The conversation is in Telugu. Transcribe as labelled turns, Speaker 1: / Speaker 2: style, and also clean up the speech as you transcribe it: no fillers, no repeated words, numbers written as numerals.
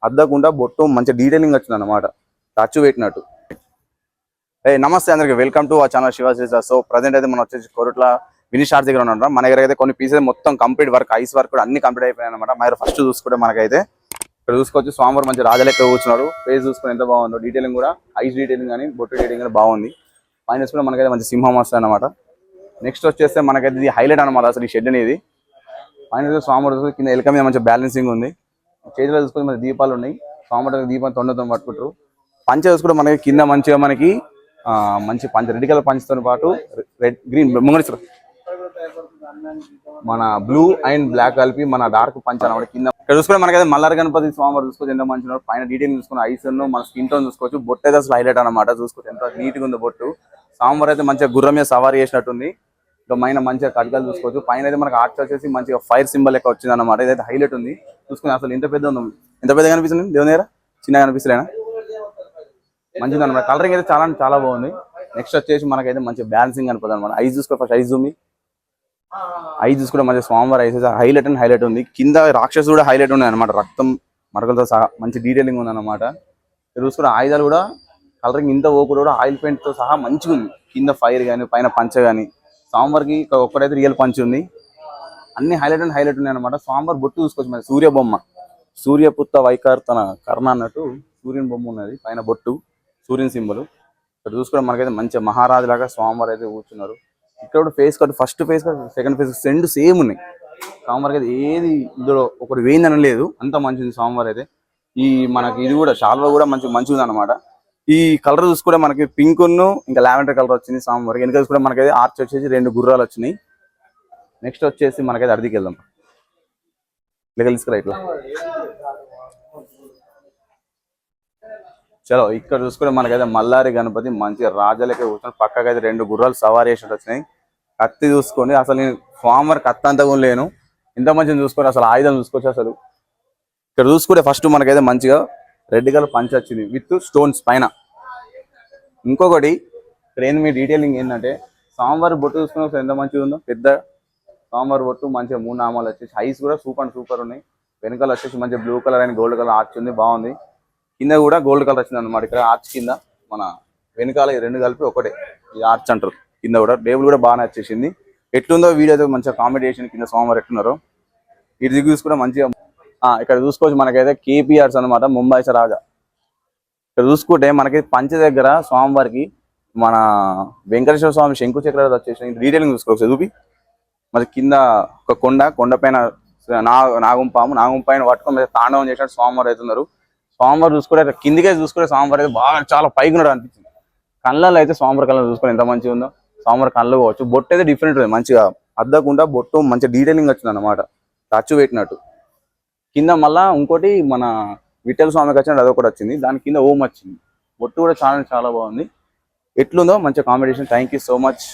Speaker 1: అద్దకుండా బొట్టు మంచి డీటెయిలింగ్ వచ్చింది అనమాట, టచ్ పెట్టినట్టు. నమస్తే అందరికి, వెల్కమ్ టు ఆ ఛానల్ శివాజీ. సో ప్రజెంట్ అయితే మనం వచ్చేసి కోరుట్ల మినీ స్టార్ దగ్గర ఉన్నాం. మన దగ్గర అయితే కొన్ని పీసెస్ మొత్తం కంప్లీట్ వర్క్, ఐస్ వర్క్ కూడా అన్ని కంప్లీట్ అయిపోయాయి అనమాట. మరి ఫస్ట్ చూసుకుంటే మనకైతే ఇక్కడ చూసుకోవచ్చు, స్వామివారు మంచి రాజలెక్క కూర్చున్నాడు. ఫేస్ చూసుకుని ఎంత బాగుందో, డీటెయిలింగ్ కూడా ఐస్ డీటెయిలింగ్ కానీ బొట్టు డీటెయిలింగ్ కానీ బాగుంది. పైన కూడా మనకైతే మంచి సింహం వస్తుంది అనమాట. నెక్స్ట్ వచ్చేస్తే మనకైతే ఇది హైలైట్ అనమాట అసలు ఈ షెడ్ అనేది. పైన స్వామివారు కింద ఎలక మీద మంచి బ్యాలెన్సింగ్ ఉంది. చేతిలో చూసుకొని మనకి దీపాలు ఉన్నాయి, స్వామివారి దీపం తొండతో పట్టుకుంటారు. పంచ చూసుకుంటే మనకి కింద మంచిగా మనకి మంచి పంచ రెడ్ కలర్ పంచతో పాటు రెడ్ గ్రీన్ ముంగడిస్తారు, మన బ్లూ అండ్ బ్లాక్ కలిపి మన డార్క్ పంచ అనమాట. కింద ఇక్కడ చూసుకుంటే మనకైతే మల్లారి గణపతి స్వామివారు చూసుకోవచ్చు ఎంత మంచిగా. పైన డీటెయిల్ చూసుకుని ఐస్ మన స్కిన్ టోన్ చూసుకోవచ్చు. బొట్టు అయితే అసలు హైలైట్ అనమాట. చూసుకోవచ్చు ఎంత నీట్ గా ఉంది బొట్టు. స్వామివారు అయితే మంచిగా గుర్రం మీద సవారీ చేసినట్టుంది. ఇంకా మైన మంచిగా కట్కాలు చూసుకోవచ్చు. పైన అయితే మనకి ఆర్చ్ వచ్చేసి మంచిగా ఫైర్ సింబల్ లెక్క వచ్చింది అనమాట. ఇదైతే హైలైట్ ఉంది. చూసుకుని అసలు ఎంత పెద్ద ఉంది, ఎంత పెద్దగా కనిపిస్తుంది దేవుని దగ్గర, చిన్నగా కనిపిస్తలేనా, మంచిగా అనమాట. కలరింగ్ అయితే చాలా బాగుంది. నెక్స్ట్ వచ్చేసి మనకైతే మంచి బ్యాలెన్సింగ్ కనిపిస్తుంది అనమాట. ఐజ్ చూసుకో, ఫస్ట్ ఐజ్ జూమి, ఐజ్ చూసుకుంటే మంచి స్వామివారి ఐజ్ హైలైట్ అండ్ హైలైట్ ఉంది. కింద రాక్షసు కూడా హైలైట్ ఉన్నాయి అనమాట, రక్తం మరకలతో సహా మంచి డీటెయిలింగ్ ఉంది అనమాట. చూసుకున్న ఆయుధాలు కూడా కలరింగ్ ఇంత ఓకుడు కూడా ఆయిల్ పెయింట్ తో సహా మంచిగా ఉంది. కింద ఫైర్ కానీ పైన పంచ కానీ, స్వామివారికి ఒక్కడైతే రియల్ పంచ్ ఉంది. అన్ని హైలైట్ అండ్ హైలైట్ ఉన్నాయి అనమాట. స్వామివారి బొట్టు చూసుకోవచ్చు, మరి సూర్య బొమ్మ, సూర్యపుత్త వైకార్తన కర్ణ అన్నట్టు సూర్యుని బొమ్మ ఉన్నది. పైన బొట్టు సూర్యుని సింబల్. ఇక్కడ చూసుకోవడం మనకైతే మంచి మహారాజు లాగా స్వామివారు అయితే కూర్చున్నారు. ఇక్కడ face cut, first face cut second phase రెండు సేమ్ ఉన్నాయి. స్వామివారికి అయితే ఏది ఇందులో ఒకటి వేయిందని లేదు, అంత మంచిది స్వామివారు అయితే. ఈ మనకి ఇది కూడా శాల్వా కూడా మంచిగా ఉంది అనమాట. ఈ కలర్ చూసుకుంటే మనకి పింక్ ఇంకా లావెండర్ కలర్ వచ్చింది స్వామివారికి. వెనక చూసుకుంటే మనకైతే ఆర్చ్ వచ్చేసి రెండు గుర్రాలు వచ్చినాయి. నెక్స్ట్ వచ్చేసి మనకైతే అడిదికి వెళ్దాం, ఇట్లా తీసుకురా ఇట్లా. చలో ఇక్కడ చూసుకుంటే మనకైతే మల్లారి గణపతి మంచిగా రాజలెక్క కూర్చొని, పక్కకైతే రెండు గుర్రాలు సవారీ చేసినట్టు వచ్చినాయి. కత్తి చూసుకొని అసలు నేను స్వామివారి కత్తి అంతా కూడా లేను, ఇంత మంచిగా చూసుకొని అసలు ఆయుధం చూసుకోవచ్చు. అసలు ఇక్కడ చూసుకుంటే ఫస్ట్ మనకైతే మంచిగా రెడ్ కలర్ పంచ వచ్చింది విత్ స్టోన్స్ పైన. ఇంకొకటి ఇక్కడ ఏంది మీ డీటెయిలింగ్ ఏంటంటే, స్వామివారి బొట్టు చూసుకుని ఎంత మంచిగా ఉందో, పెద్ద స్వామివారి బొట్టు మంచిగా 3 నామాలు వచ్చేసి ఐస్ కూడా సూపర్ ఉన్నాయి. వెనకాల వచ్చేసి మంచిగా blue colour and gold colour arch ఉంది, బాగుంది. కింద కూడా గోల్డ్ కలర్ వచ్చింది అనమాట. ఇక్కడ ఆర్చ్ కింద మన వెనకాల రెండు కలిపి ఒకటే ఈ ఆర్చ్ అంటారు. కింద కూడా టేబుల్ కూడా బాగా వచ్చేసింది. ఎట్లుందో వీడియో అయితే మంచిగా కాంబినేషన్ కింద స్వామివారు ఎట్లున్నారో ఇది దిగు కూడా మంచిగా. ఇక్కడ చూసుకోవచ్చు మనకైతే కేపీఆర్స్ అనమాట, ముంబైస్ రాజా. ఇక్కడ చూసుకుంటే మనకి పంచ దగ్గర స్వామివారికి మన వెంకటేశ్వర స్వామి శంకు చక్రాలు వచ్చేసి డీటెయిలింగ్ చూసుకోవచ్చు. చూపి మరి కింద ఒక కొండ పైన నాగం పైన పట్టుకొని తాండవం చేసినట్టు స్వామివారు అవుతున్నారు. స్వామివారు చూసుకుంటే కిందికే చూసుకుంటే స్వామివారు అయితే బాగా చాలా పైకి ఉన్నాడు అనిపించింది. కళ్ళల్లో అయితే స్వామివారి కళ్ళలో చూసుకొని ఎంత మంచిగా ఉందో. స్వామివారి కళ్ళు పోవచ్చు. బొట్టు అయితే డిఫరెంట్ ఉంది, మంచిగా అద్దకుండా బొట్టు మంచిగా డీటెయిలింగ్ వచ్చింది అనమాట, టచ్ పెట్టినట్టు. కింద మళ్ళా ఇంకోటి మన విఠల్ స్వామికి వచ్చినట్టు అదొకటి వచ్చింది, దాని కింద ఓం వచ్చింది. బొట్టు కూడా చాలా బాగుంది. ఎట్లుందో మంచిగా combination. Thank you so much.